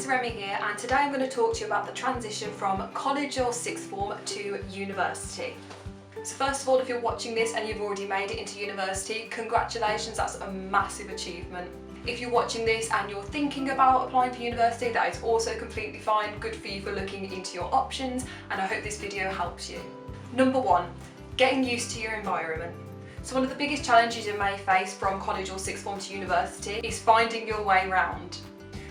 Remy here, and today I'm going to talk to you about the transition from college or sixth form to university. So first of all, if you're watching this and you've already made it into university, congratulations, that's a massive achievement. If you're watching this and you're thinking about applying for university, that is also completely fine. Good for you for looking into your options, and I hope this video helps you. Number one, getting used to your environment. So one of the biggest challenges you may face from college or sixth form to university is finding your way around.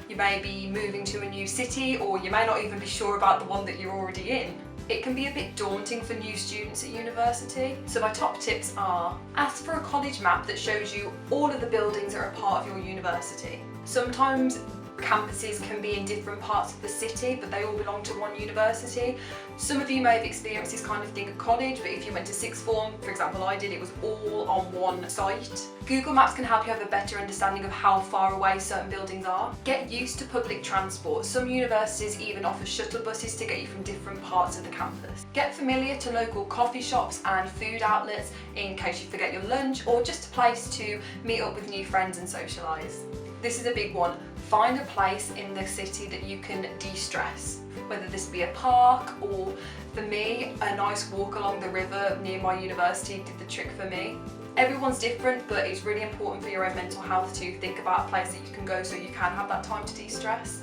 You may be moving to a new city, or you may not even be sure about the one that you're already in. It can be a bit daunting for new students at university. So my top tips are: ask for a college map that shows you all of the buildings that are a part of your university. Sometimes campuses can be in different parts of the city, but they all belong to one university. Some of you may have experienced this kind of thing at college, but if you went to sixth form, for example I did, it was all on one site. Google Maps can help you have a better understanding of how far away certain buildings are. Get used to public transport. Some universities even offer shuttle buses to get you from different parts of the campus. Get familiar to local coffee shops and food outlets in case you forget your lunch, or just a place to meet up with new friends and socialise. This is a big one. Find a place in the city that you can de-stress, whether this be a park, or for me, a nice walk along the river near my university did the trick for me. Everyone's different, but it's really important for your own mental health to think about a place that you can go so you can have that time to de-stress.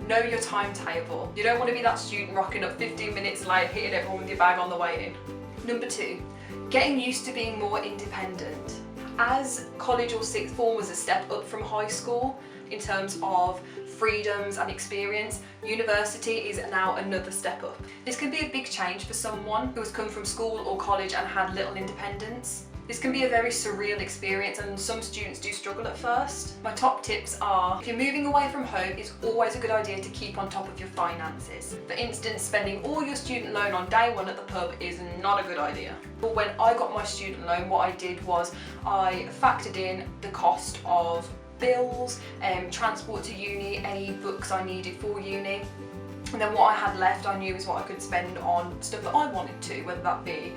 Know your timetable. You don't want to be that student rocking up 15 minutes late, hitting everyone with your bag on the way in. Number two, getting used to being more independent. As college or sixth form was a step up from high school in terms of freedoms and experience, university is now another step up. This can be a big change for someone who has come from school or college and had little independence. This can be a very surreal experience, and some students do struggle at first. My top tips are: if you're moving away from home, it's always a good idea to keep on top of your finances. For instance, spending all your student loan on day one at the pub is not a good idea. But when I got my student loan, what I did was I factored in the cost of bills, transport to uni, any books I needed for uni. And then what I had left I knew is what I could spend on stuff that I wanted to, whether that be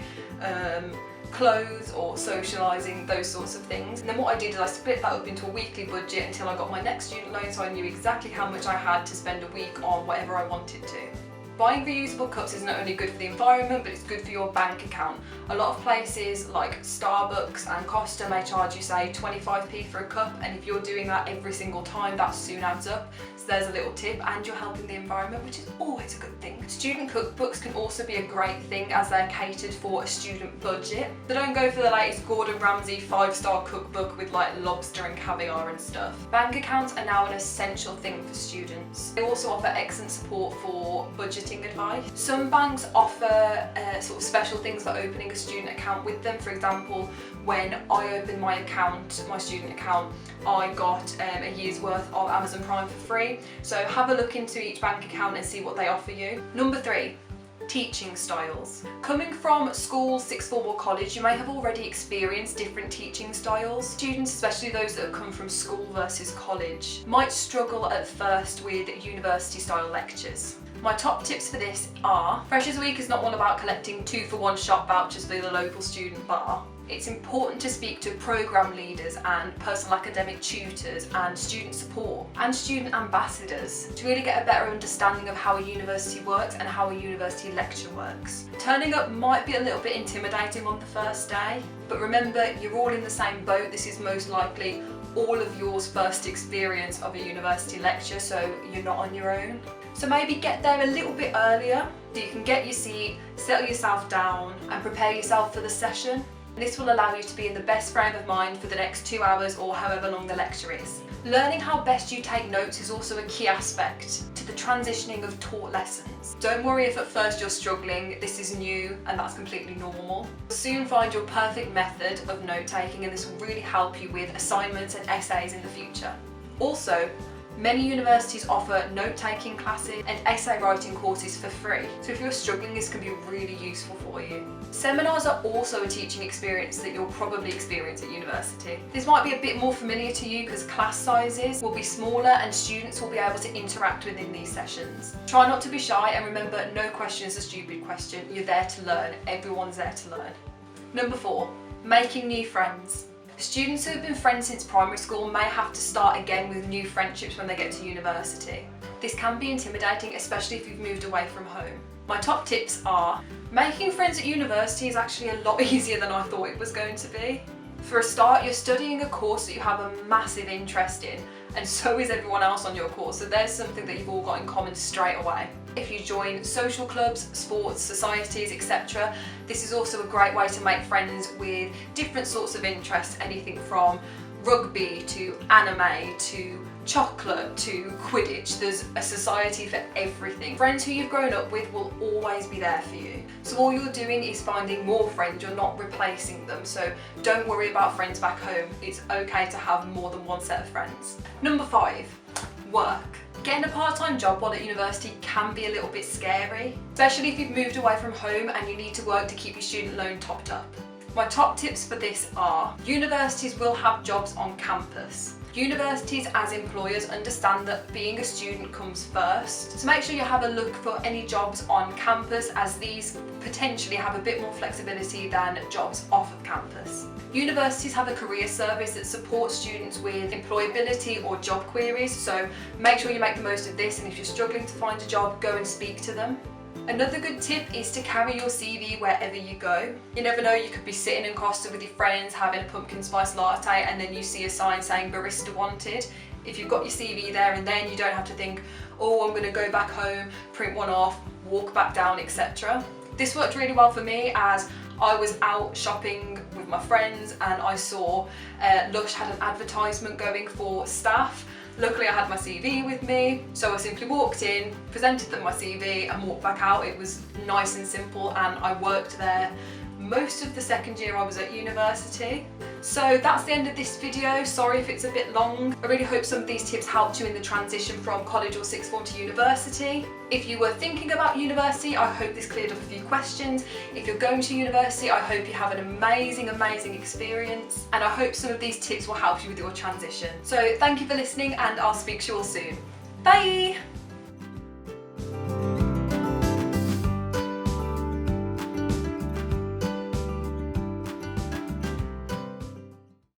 clothes or socialising, those sorts of things. And then what I did is I split that up into a weekly budget until I got my next student loan, so I knew exactly how much I had to spend a week on whatever I wanted to. Buying reusable cups is not only good for the environment, but it's good for your bank account. A lot of places like Starbucks and Costa may charge you, say, 25p for a cup, and if you're doing that every single time, that soon adds up. So there's a little tip, and you're helping the environment, which is always a good thing. Student cookbooks can also be a great thing as they're catered for a student budget. So don't go for the latest Gordon Ramsay 5-star cookbook with like lobster and caviar and stuff. Bank accounts are now an essential thing for students. They also offer excellent support for budgeting advice. Some banks offer sort of special things for opening a student account with them. For example, when I opened my account, my student account, I got a year's worth of Amazon Prime for free. So have a look into each bank account and see what they offer you. Number three, teaching styles. Coming from school, sixth form or college, you may have already experienced different teaching styles. Students, especially those that have come from school versus college, might struggle at first with university style lectures. My top tips for this are: Freshers Week is not all about collecting 2-for-1 shop vouchers for the local student bar. It's important to speak to programme leaders and personal academic tutors and student support and student ambassadors to really get a better understanding of how a university works and how a university lecture works. Turning up might be a little bit intimidating on the first day, but remember, you're all in the same boat. This is most likely all of yours first experience of a university lecture, so you're not on your own. So maybe get there a little bit earlier so you can get your seat, settle yourself down and prepare yourself for the session. This will allow you to be in the best frame of mind for the next 2 hours or however long the lecture is. Learning how best you take notes is also a key aspect to the transitioning of taught lessons. Don't worry if at first you're struggling, this is new and that's completely normal. Soon find your perfect method of note taking, and this will really help you with assignments and essays in the future. Also, many universities offer note-taking classes and essay writing courses for free, so if you're struggling, this can be really useful for you. Seminars are also a teaching experience that you'll probably experience at university. This might be a bit more familiar to you because class sizes will be smaller and students will be able to interact within these sessions. Try not to be shy, and remember, no question is a stupid question. You're there to learn. Everyone's there to learn. Number 4, making new friends. Students who have been friends since primary school may have to start again with new friendships when they get to university. this can be intimidating, especially if you've moved away from home. My top tips are: making friends at university is actually a lot easier than I thought it was going to be. For a start, you're studying a course that you have a massive interest in, and so is everyone else on your course, so there's something that you've all got in common straight away. If you join social clubs, sports, societies, etc., this is also a great way to make friends with different sorts of interests, anything from rugby to anime to chocolate to Quidditch. There's a society for everything. Friends who you've grown up with will always be there for you. So all you're doing is finding more friends, you're not replacing them. So don't worry about friends back home. It's okay to have more than one set of friends. Number 5, work. Getting a part-time job while at university can be a little bit scary, especially if you've moved away from home and you need to work to keep your student loan topped up. My top tips for this are: universities will have jobs on campus. Universities as employers understand that being a student comes first, so make sure you have a look for any jobs on campus, as these potentially have a bit more flexibility than jobs off of campus. Universities have a career service that supports students with employability or job queries, so make sure you make the most of this, and if you're struggling to find a job, go and speak to them. Another good tip is to carry your CV wherever you go. You never know, you could be sitting in Costa with your friends having a pumpkin spice latte and then you see a sign saying barista wanted. If you've got your CV there and then, you don't have to think, oh, I'm going to go back home, print one off, walk back down, etc. This worked really well for me, as I was out shopping with my friends and I saw Lush had an advertisement going for staff. Luckily I had my CV with me, so I simply walked in, presented them my CV and walked back out. It was nice and simple, and I worked there most of the second year I was at university. So that's the end of this video. Sorry if it's a bit long. I really hope some of these tips helped you in the transition from college or sixth form to university. If you were thinking about university, I hope this cleared up a few questions. If you're going to university, I hope you have an amazing experience, and I hope some of these tips will help you with your transition. So thank you for listening, and I'll speak to you all soon. Bye!